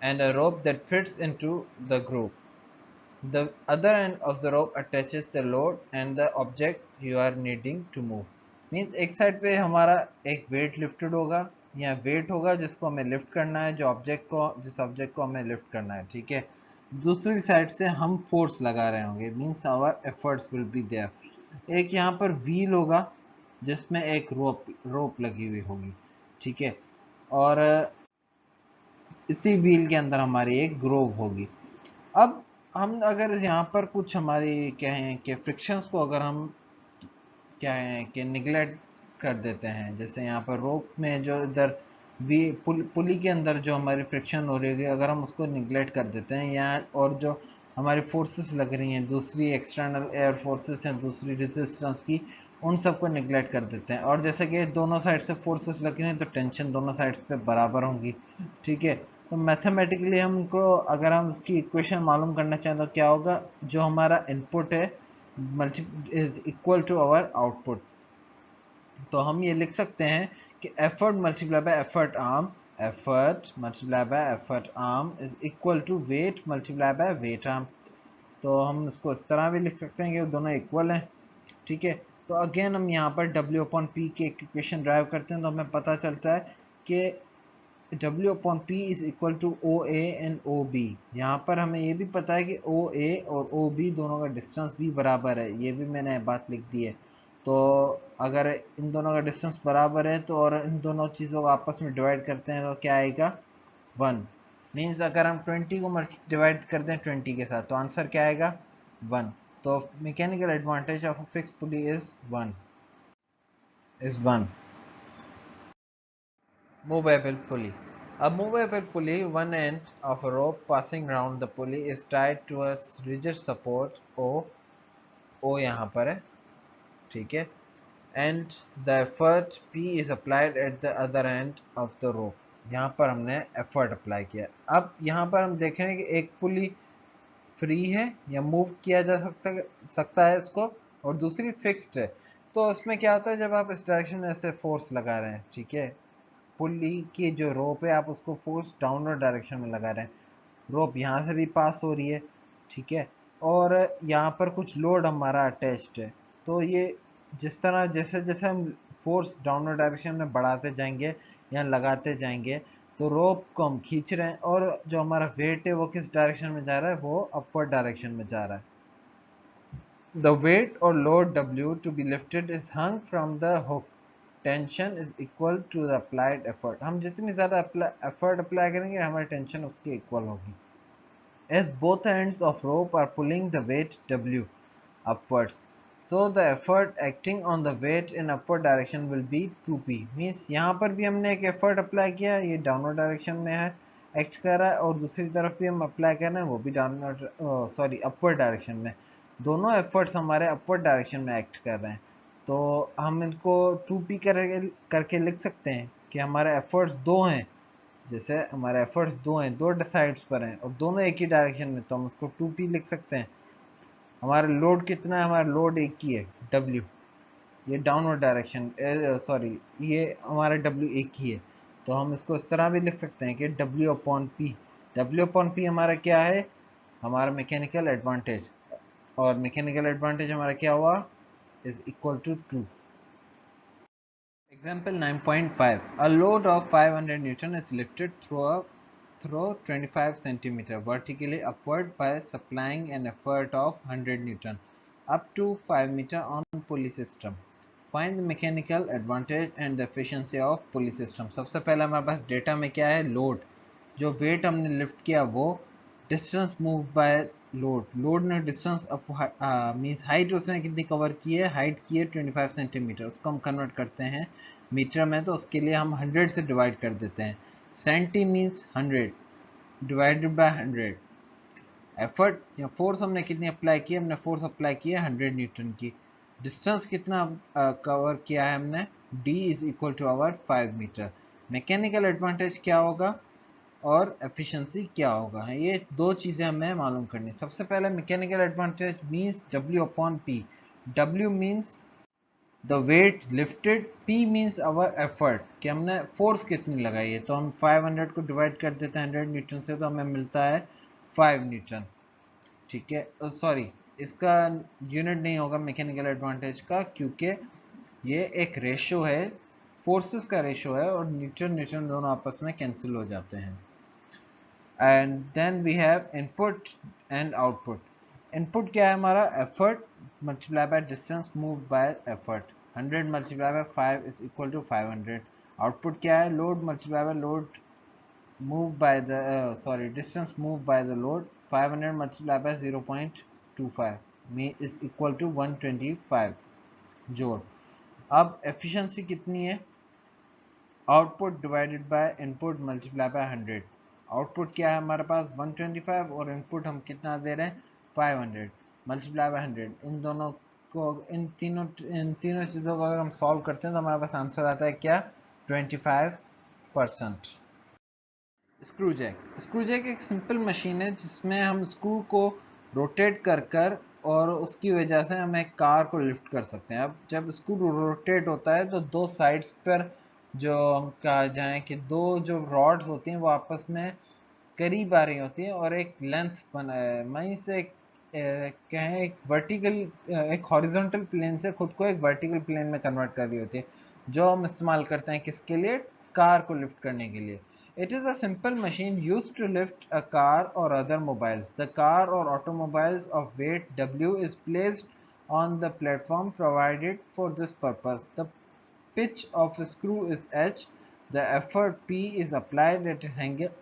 and a rope that fits into the groove. The other end of the rope attaches the load and the object you are needing to move. Means एक side पे हमारा एक wait lifted होगा या wait होगा जिसको हमें lift करना है, जिस ऑब्जेक्ट को हमें लिफ्ट करना है, ठीक है। दूसरी साइड से हम फोर्स लगा रहे होंगे, means our efforts will be there. एक यहाँ पर व्हील होगा जिसमें एक रोप लगी हुई होगी, ठीक है, और इसी व्हील के अंदर हमारी एक ग्रोव होगी। अब हम अगर यहाँ पर कुछ हमारी क्या है कि फ्रिक्शंस को अगर हम क्या है कि निगलेक्ट कर देते हैं, जैसे यहाँ पर रोप में जो इधर पुली के अंदर जो हमारी फ्रिक्शन हो रही है अगर हम उसको निगलेक्ट कर देते हैं, या और जो हमारी फोर्सेस लग रही हैं, दूसरी एक्सटर्नल एयर फोर्सेस हैं, दूसरी रेजिस्टेंस की, उन सबको निगलेक्ट कर देते हैं, और जैसे कि दोनों साइड से फोर्सेस लग रही हैं तो टेंशन दोनों साइड्स पे बराबर होंगी, ठीक है। तो मैथमेटिकली हमको अगर हम इसकी इक्वेशन मालूम करना चाहें तो क्या होगा, जो हमारा इनपुट है multi is equal to our output. तो हम ये लिख सकते हैं कि effort multiply by effort arm, effort multiply by effort arm is equal to weight multiply by weight arm. तो हम इसको इस तरह भी लिख सकते हैं कि वो दोनों इक्वल हैं, ठीक है। तो अगेन हम यहाँ पर W अपॉन P की इक्वेशन ड्राइव करते हैं तो हमें पता चलता है कि W upon P is equal to OA and OB। यहाँ पर हमें ये भी पता है कि OA और OB दोनों का डिस्टेंस भी बराबर है, ये भी मैंने बात लिख दी है। तो अगर इन दोनों का डिस्टेंस बराबर है तो और इन दोनों चीज़ों को आपस में डिवाइड करते हैं तो क्या आएगा 1। मीन्स अगर हम 20 को डिवाइड कर दें 20 के साथ तो आंसर क्या आएगा 1। तो mechanical advantage of a fixed pulley is 1। Movable pulley. A movable pulley, one end of a rope passing round the pulley is tied to a rigid support O यहाँ पर है, ठीक है, and the effort P is applied at the other end of the rope. यहाँ पर हमने effort apply किया। अब यहाँ पर हम देख रहे हैं कि एक पुली फ्री है या मूव किया जा सकता है इसको, और दूसरी फिक्स्ड है। तो इसमें क्या होता है, जब आप इस डायरेक्शन में ऐसे फोर्स लगा रहे हैं, ठीक है, पुली की जो रोप है आप उसको फोर्स डाउनवर्ड डायरेक्शन में लगा रहे हैं, रोप यहाँ से भी पास हो रही है, ठीक है, और यहाँ पर कुछ लोड हमारा अटैच्ड है। तो ये जिस तरह जैसे जैसे हम फोर्स डाउनवर्ड डायरेक्शन में बढ़ाते जाएंगे या लगाते जाएंगे, तो रोप को हम खींच रहे हैं और जो हमारा वेट है वो किस डायरेक्शन में जा रहा है, वो अपवर्ड डायरेक्शन में जा रहा है. The weight or load W to be lifted is hung from the hook. Tension is equal to the applied effort. हम जितनी ज़्यादा effort apply करेंगे हमारी tension उसकी equal होगी. As both ends of rope are pulling the weight W upwards, so the effort acting on the weight in upward direction will be 2p. Means यहाँ पर भी हमने एक effort apply किया, ये downward direction में है, act कर रहा है, और दूसरी तरफ भी हम apply कर रहे हैं, वो भी downward upward direction में. दोनों efforts हमारे upward direction में act कर रहे हैं, तो हम इनको 2p करके लिख सकते हैं कि हमारे efforts दो हैं. जैसे हमारे एफर्ट्स दो हैं, दो साइड्स पर हैं और दोनों एक ही डायरेक्शन में, तो हम उसको 2p लिख सकते हैं. हमारा लोड कितना है, हमारा लोड एक ही है, W. ये डाउनवर्ड डायरेक्शन, सॉरी, ये हमारा W एक ही है, तो हम इसको इस तरह भी लिख सकते हैं कि W upon P. W upon P हमारा क्या है, हमारा मैकेनिकल एडवांटेज, और मैकेनिकल एडवांटेज हमारा क्या हुआ, is equal to 2. Example 9.5. A load of 500 Newton is lifted through 25 centimeter vertically upward by supplying an effort of 100 Newton up to 5 meter on pulley system. Find the mechanical advantage and the efficiency of pulley system. सबसे पहले हमारे पास data में क्या है, load. जो wait हमने lift किया वो डिस्टेंस मूव बाय लोड ने डिस्टेंस मीन्स हाइट उसने कितनी कवर की है, हाइट की है 25 सेंटीमीटर. उसको हम कन्वर्ट करते हैं मीटर में, तो उसके लिए हम 100 से डिवाइड कर देते हैं. Centi means 100 divided by 100. Effort या फोर्स हमने कितनी अप्लाई की है, हमने फोर्स अप्लाई की है 100 न्यूटन की. डिस्टेंस कितना कवर किया है हमने, d is equal to our 5 metre. Mechanical advantage क्या होगा और एफिशिएंसी क्या होगा, ये दो चीज़ें हमें मालूम करनी. सबसे पहले mechanical advantage means W upon P. W means the weight lifted, P means our effort कि हमने फोर्स कितनी लगाई है. तो हम 500 को डिवाइड कर देते हैं 100 न्यूटन से, तो हमें मिलता है 5 न्यूटन. ठीक है, सॉरी, इसका यूनिट नहीं होगा मैकेनिकल एडवांटेज का, क्योंकि ये एक रेशो है, फोर्सेस का रेशो है, और न्यूटन न्यूटन दोनों आपस में कैंसिल हो जाते हैं. And then we have input and output. Input क्या है हमारा, effort multiplied by distance moved by effort. 100 multiplied by 5 is equal to 500. Output क्या है, load multiplied by load moved by the distance moved by the load. 500 multiplied by 0.25 is equal to 125 joule. अब efficiency कितनी है, output divided by input multiply by 100. Output क्या है हमारे पास 125 और input हम कितना दे रहे हैं 500 मल्टीप्लाई बाय 100. इन दोनों को, इन तीनों चीज़ों को अगर हम सॉल्व करते हैं तो हमारे पास आंसर आता है क्या, 25%. स्क्रू जैक एक सिंपल मशीन है जिसमें हम स्क्रू को रोटेट कर कर और उसकी वजह से हम एक कार को लिफ्ट कर सकते हैं. अब जब स्क्रू रोटेट होता है तो दो साइड्स पर, जो हम कहा जाए कि दो जो रॉड्स होती हैं वो आपस में करीब आ रही होती हैं और एक लेंथ बना है, वहीं से कहें एक वर्टिकल, एक हॉरिजॉन्टल प्लेन से खुद को एक वर्टिकल प्लेन में कन्वर्ट कर रही होती है, जो हम इस्तेमाल करते हैं किसके लिए, कार को लिफ्ट करने के लिए. It is a simple machine used to lift a car or other mobiles. The car or automobiles of weight W is placed on the platform provided for this purpose. The pitch of a screw is H. The effort P is applied at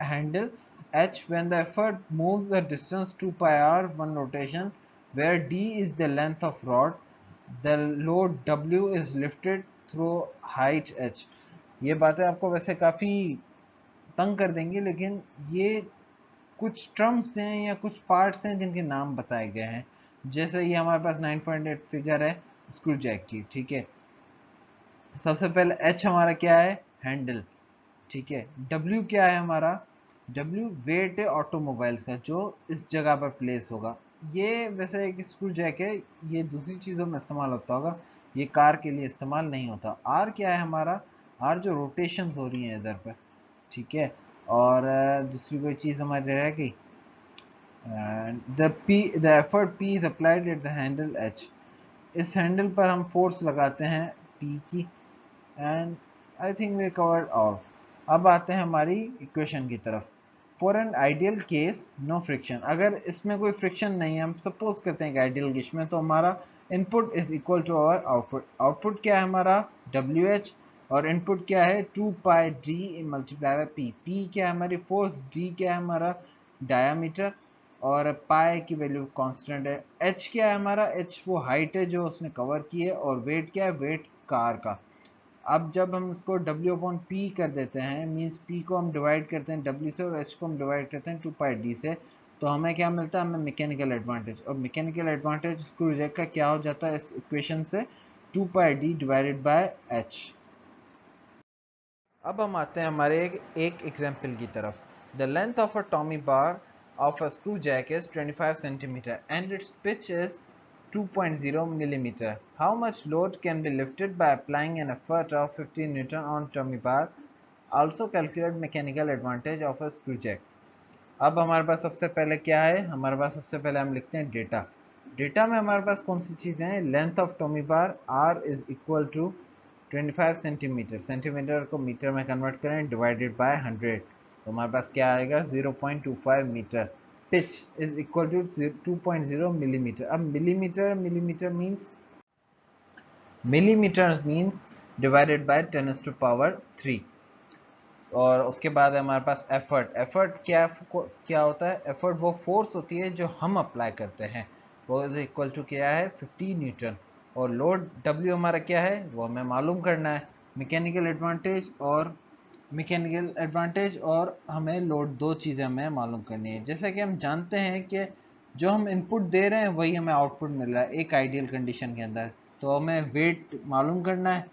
handle H when the effort moves the distance 2 pi r one rotation, where D is the length of rod. The load W is lifted through height H. ये बातें आपको वैसे काफ़ी तंग कर देंगे, लेकिन ये कुछ टर्म्स हैं या कुछ पार्ट्स हैं जिनके नाम बताए गए हैं. जैसे ये हमारे पास 9.8 फिगर है स्क्रू जैक की. ठीक है, सबसे पहले H हमारा क्या है, हैंडल. ठीक है, W क्या है हमारा, W वेट है ऑटोमोबाइल्स का जो इस जगह पर प्लेस होगा. ये वैसे एक स्क्रू जैक है, ये दूसरी चीज़ों में इस्तेमाल होता होगा, ये कार के लिए इस्तेमाल नहीं होता. R क्या है हमारा, R जो रोटेशन हो रही है इधर पर. ठीक है, और दूसरी कोई चीज़ हमारी रह गई, the effort P is applied at the handle H. इस हैंडल पर हम फोर्स लगाते हैं P की, and I think we covered all. अब आते हैं हमारी इक्वेशन की तरफ। For an ideal case no friction, अगर इसमें कोई फ्रिक्शन नहीं है, हम सपोज करते हैं कि आइडियल केस में, तो हमारा input is equal to our output. Output क्या है हमारा WH, और इनपुट क्या है 2 pi d multiply by P। P क्या है हमारी फोर्स, D क्या है हमारा डायामीटर, और पाई की वैल्यू कांस्टेंट है। H क्या है हमारा, H वो हाइट है जो उसने कवर की है, और वेट क्या है, वेट कार का। अब जब हम इसको W अपॉन P कर देते हैं, मीन्स P को हम डिवाइड करते हैं W से, और H को हम डिवाइड करते हैं 2 पाई D से, तो हमें क्या मिलता है, हमें मैकेनिकल एडवांटेज। और मैकेनिकल एडवांटेज स्क्रू जैक का क्या हो जाता है इस इक्वेशन से, 2 pi D divided by H। अब हम आते हैं हमारे एक एग्जाम्पल की तरफ। The length of a Tommy bar of a screw jack is 25 centimeter and its pitch is 2.0 millimeter. How much load can be lifted by applying an effort of 15 Newton on tommy bar? Also calculate mechanical advantage of a screw jack. अब हमारे पास सबसे पहले क्या है, हमारे पास सबसे पहले हम लिखते हैं डेटा। डेटा में हमारे पास कौन सी चीज़ें हैं, length of tommy bar R is equal to 25 centimetre, centimetre को मीटर में कन्वर्ट करें, डिवाइडेड बाय 100, तो हमारे पास क्या आएगा 0.25 metre. Pitch is equal to 2.0 millimetre. अब मिलीमीटर मीन्स डिवाइडेड बाय 10⁻³ और उसके बाद है हमारे पास एफर्ट। एफर्ट क्या होता है, एफर्ट वो फोर्स होती है जो हम अप्लाई करते हैं, वो इज इक्वल टू क्या है 50 न्यूटन। और लोड डब्ल्यू हमारा क्या है वो हमें मालूम करना है। मैकेनिकल एडवांटेज और हमें लोड, दो चीज़ें हमें मालूम करनी है। जैसा कि हम जानते हैं कि जो हम इनपुट दे रहे हैं वही हमें आउटपुट मिल रहा है एक आइडियल कंडीशन के अंदर, तो हमें वेट मालूम करना है।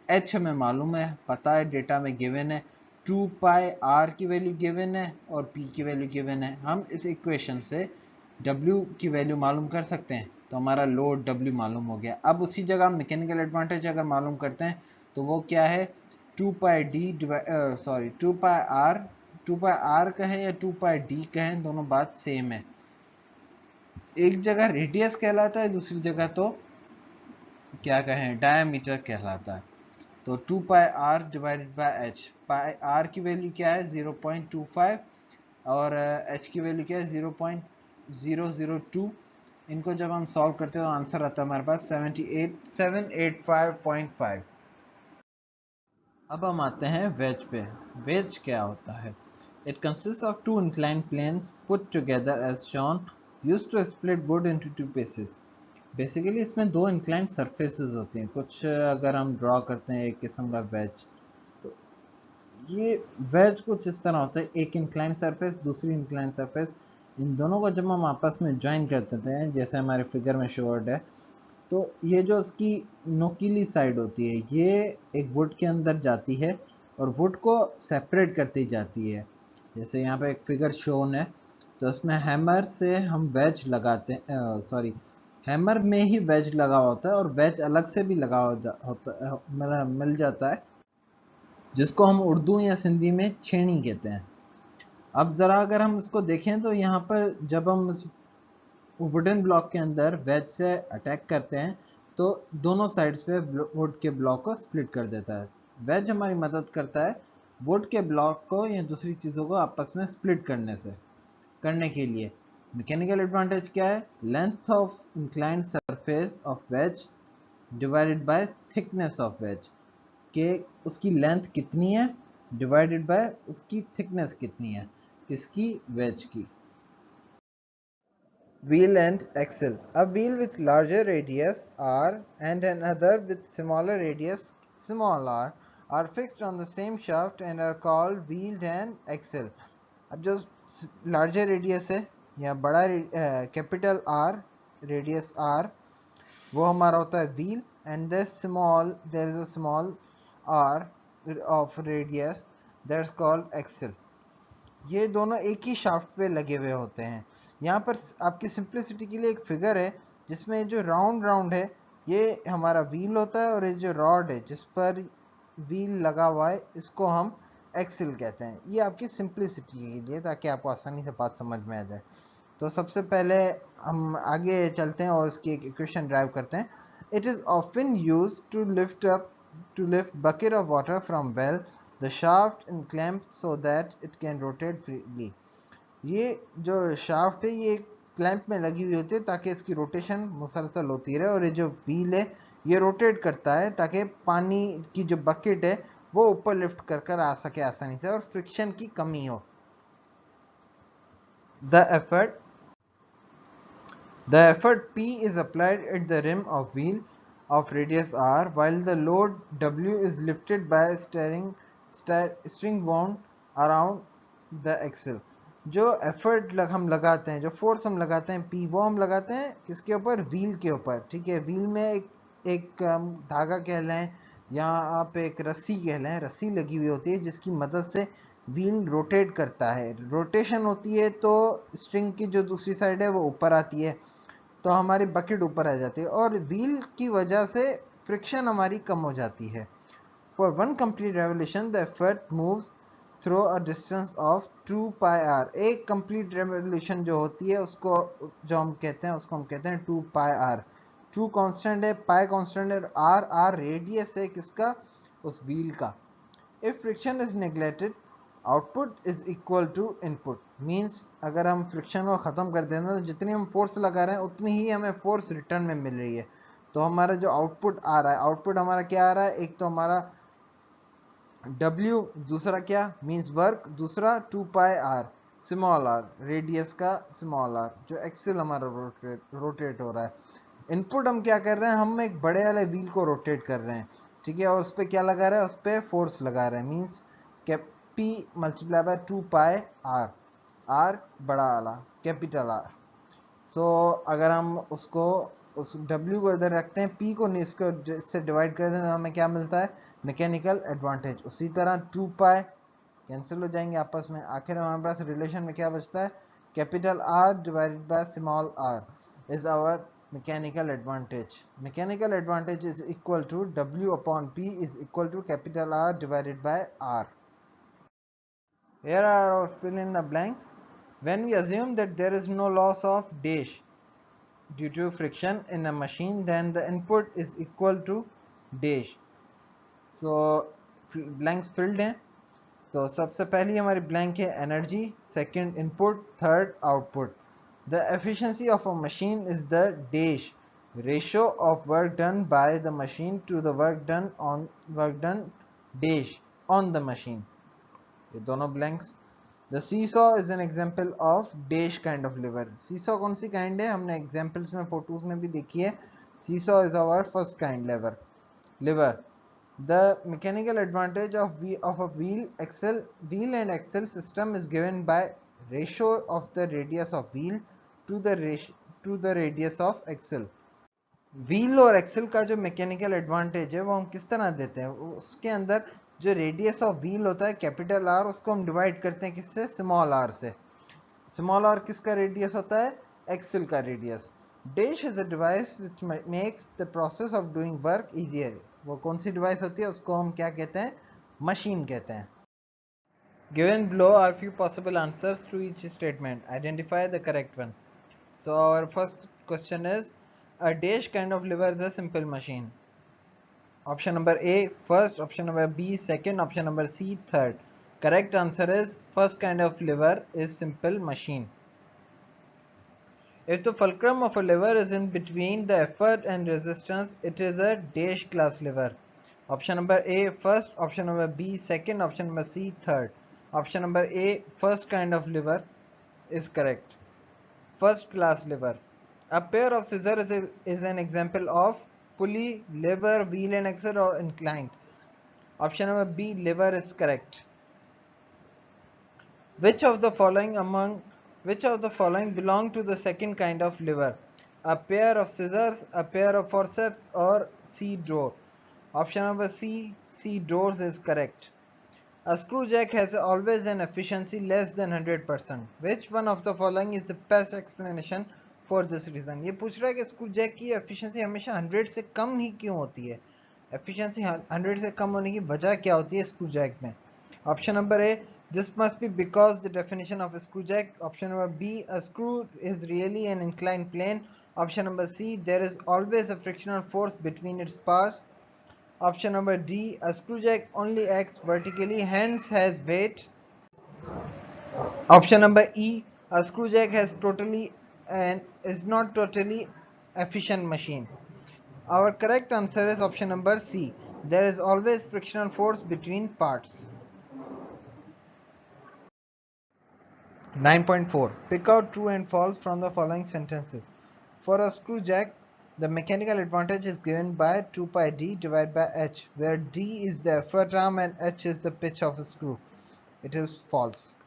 H हमें मालूम है, पता है, डेटा में गिवन है, 2 पाई R की वैल्यू गिवन है और P की वैल्यू गिवन है। हम इस इक्वेशन से W की वैल्यू मालूम कर सकते हैं, तो हमारा लोड W मालूम हो गया। अब उसी जगह हम मैकेनिकल एडवांटेज अगर मालूम करते हैं तो वो क्या है 2 पाई R कहें या 2 पाई D कहें, दोनों बात सेम है। एक जगह रेडियस कहलाता है, दूसरी जगह तो क्या कहें डायमीटर कहलाता है। तो 2 पाई R डिवाइडेड बाय H, पाई R की वैल्यू क्या है 0.25 और H की वैल्यू क्या है 0.002। इनको जब हम सॉल्व करते हैं तो आंसर आता है हमारे पास 785.5। अब हम आते हैं वेज पे। वेज क्या होता है, it consist of two incline planes put together as shown, used to split wood into two pieces. Basically इसमें दो इंक्लाइन सरफेसेस होती हैं, कुछ अगर हम ड्रॉ करते हैं एक किस्म का वेज, तो ये वेज कुछ इस तरह होता है, एक इंक्लाइन सरफेस दूसरी इंक्लाइन सरफेस, इन दोनों को जब हम आपस में ज्वाइन कर देते हैं जैसे हमारे फिगर में शोर्ड है, तो ये जो उसकी नोकीली साइड होती है ये एक वुड के अंदर जाती है और वुड को सेपरेट करती जाती है। जैसे यहाँ पे एक फिगर शोन है, तो उसमें हैमर से हम वेज लगाते हैं, सॉरी हैमर में ही वेज लगा होता है और वेज अलग से भी लगा होता मिल जाता है, जिसको हम उर्दू या सिंधी में छेनी कहते हैं। अब ज़रा अगर हम इसको देखें तो यहाँ पर जब हम वुडन ब्लॉक के अंदर वेज से अटैक करते हैं तो दोनों साइड्स पे वुड के ब्लॉक को स्प्लिट कर देता है। वेज हमारी मदद करता है वुड के ब्लॉक को या दूसरी चीज़ों को आपस में स्प्लिट करने के लिए। मैकेनिकल एडवांटेज क्या है, length of inclined surface of ways divided by thickness of ways, के उसकी लेंथ कितनी है डिवाइडेड बाय उसकी थिकनेस कितनी है, किसकी, वेज की। Wheel and axle. A wheel with larger radius r and another with smaller radius small r are fixed on the same shaft and are called wheel and axle. अब जो larger radius है या बड़ा capital R radius R वो हमारा होता है wheel, and there is a small r of radius that's called axle. ये दोनों एक ही शाफ्ट पे लगे हुए होते हैं। यहाँ पर आपकी सिंप्लिसिटी के लिए एक फिगर है जिसमें जो राउंड है ये हमारा व्हील होता है और ये जो रॉड है जिस पर व्हील लगा हुआ है इसको हम एक्सिल कहते हैं। ये आपकी सिंप्लिसिटी के लिए, ताकि आपको आसानी से बात समझ में आ जाए। तो सबसे पहले हम आगे चलते हैं और इसकी एक इक्वेशन ड्राइव करते हैं। It is often used to lift bucket of water from well. The shaft is clamped so that it can rotate freely. ये जो शाफ्ट है ये क्लैंप में लगी हुई होती है ताकि इसकी रोटेशन मुसलसल होती रहे, और ये जो व्हील है ये रोटेट करता है ताकि पानी की जो बकेट है वो ऊपर लिफ्ट कर कर आ सके आसानी से और फ्रिक्शन की कमी हो. The effort P is applied at the rim of wheel of radius r, while the load W is lifted by string wound around the axle. जो एफर्ट हम लगाते हैं, जो फोर्स हम लगाते हैं P, वो हम लगाते हैं किसके ऊपर? व्हील के ऊपर. ठीक है, व्हील में एक धागा कह लें या आप एक रस्सी कह लें, रस्सी लगी हुई होती है जिसकी मदद से व्हील रोटेट करता है. रोटेशन होती है तो स्ट्रिंग की जो दूसरी साइड है वो ऊपर आती है, तो हमारी बकेट ऊपर आ जाती है और व्हील की वजह से फ्रिक्शन हमारी कम हो जाती है. For one complete revolution the effort moves through a distance of 2 pi r. एक कंप्लीट रेवोल्यूशन जो होती है उसको जो हम कहते हैं उसको हम कहते हैं 2 पाई आर. 2 कांस्टेंट है, पाई कांस्टेंट है, आर रेडियस है किसका? उस व्हील का. If friction is neglected output is equal to input. Means अगर हम फ्रिक्शन को ख़त्म कर दें तो जितनी हम फोर्स लगा रहे हैं उतनी ही हमें फोर्स रिटर्न में मिल रही है. तो हमारा जो आउटपुट आ रहा है, आउटपुट हमारा क्या आ रहा है? एक तो हमारा W, दूसरा क्या मीन्स वर्क, दूसरा 2 pi are small are radius का स्मॉल आर जो एक्सेल हमारा रोटेट हो रहा है. इनपुट हम क्या कर रहे हैं? हम एक बड़े वाले व्हील को रोटेट कर रहे हैं. ठीक है, और उस पर क्या लगा रहे हैं? उस पर फोर्स लगा रहे हैं. Means P multiply by 2 pi r, r बड़ा वाला कैपिटल आर. सो अगर हम उसको उस W को इधर रखते हैं, P को इसको इससे डिवाइड कर दें तो हमें क्या मिलता है? Mechanical advantage. उसी तरह 2 पाई कैंसिल हो जाएंगे आपस में. आखिर हमारे पास रिलेशन में क्या बचता है? Capital R divided by small r is our mechanical advantage. Mechanical advantage is equal to W upon P is equal to capital R divided by R. Here are our fill in the blanks. When we assume that there is no loss of dash due to friction in a machine, then the input is equal to dash. So blanks filled हैं. तो सबसे पहली हमारी blank है energy, second input, third output. The efficiency of a machine is the dash ratio of work done by the machine to the work done dash on the machine. ये दोनों blanks. The seesaw is an example of dash kind of lever. Seesaw कौन सी kind है? हमने examples में photos में भी देखी है. Seesaw is our first kind lever. The mechanical advantage of a wheel and axle system is given by ratio of the radius of wheel to the radius of axle. Wheel और Excel का जो mechanical advantage है वो हम किस तरह देते हैं? उसके अंदर जो रेडियस ऑफ व्हील होता है कैपिटल आर, उसको हम डिवाइड करते हैं किससे? स्मॉल आर से. स्मॉल आर किसका रेडियस होता है? एक्सेल का radius. Dash is a device which makes the process of doing work easier. वो कौन सी डिवाइस होती है? उसको हम क्या कहते हैं? मशीन कहते हैं. Given below are few possible answers to each statement. Identify the correct one. So our first question is, a dash kind of lever is a simple machine. Option number A first, option number B second, option number C third. Correct answer is first kind of lever is simple machine. If the fulcrum of a lever is in between the effort and resistance, it is a dash class lever. Option number A first, option number B second, option number C third. Option number A first kind of lever is correct. First class lever. A pair of scissors is an example of pulley, lever, wheel and axle or inclined. Option number B lever is correct. Which of the following belong to the second kind of lever? A pair of scissors, a pair of forceps or C drawer. Option number C drawers is correct. A screw jack has always an efficiency less than 100%. Which one of the following is the best explanation for this reason? ये पूछ रहा है कि screw Jack की efficiency हमेशा 100 से कम ही क्यों होती है? एफिशिएंसी 100 से कम होने की वजह क्या होती है स्क्रू जैक में? Option number A, This must be because the definition of a screw jack. Option number B, a screw is really an inclined plane. Option number C, there is always a frictional force between its parts. Option number D, a screw jack only acts vertically, hence has weight. Option number E, a screw jack has totally and is not totally efficient machine. Our correct answer is option number C, there is always frictional force between parts. 9.4. Pick out true and false from the following sentences. For a screw jack, the mechanical advantage is given by 2 pi d divided by h, where d is the effort arm and h is the pitch of a screw. It is false.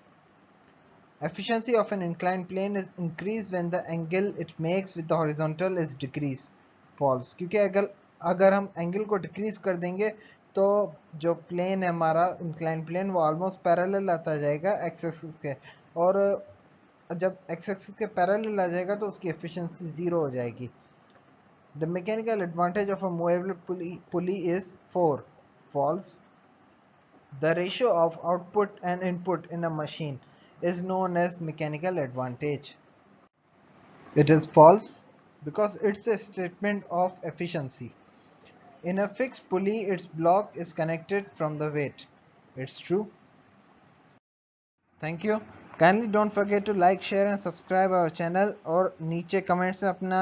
Efficiency of an inclined plane is increased when the angle it makes with the horizontal is decreased. False. क्योंकि अगर हम angle को decrease कर देंगे तो जो plane है हमारा इंक्लाइन प्लेन वो ऑलमोस्ट पैरेलल आता जाएगा एक्स एक्सिस के, और जब एक्स एक्सिस के पैरेलल आ जाएगा तो उसकी एफिशिएंसी जीरो हो जाएगी. The mechanical advantage of a movable pulley is 4. False. The ratio of output and input in a machine is known as mechanical advantage. It is false because it's a statement of efficiency. In a fixed pulley, its block is connected from the weight. It's true. Thank you. Kindly don't forget to like, share and subscribe our channel और नीचे comments में अपना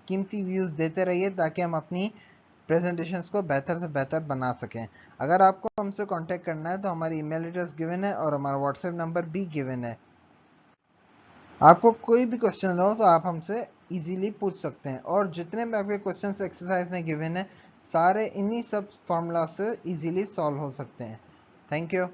कीमती views देते रहिए ताकि हम अपनी प्रेजेंटेशंस को बेहतर से बेहतर बना सकें. अगर आपको हमसे कांटेक्ट करना है तो हमारी ईमेल एड्रेस गिवन है और हमारा व्हाट्सएप नंबर भी गिवन है. आपको कोई भी क्वेश्चन हो तो आप हमसे इजीली पूछ सकते हैं, और जितने भी आपके क्वेश्चंस एक्सरसाइज में गिवन है सारे इन्हीं सब फार्मूला से इजीली सॉल्व हो सकते हैं. Thank you.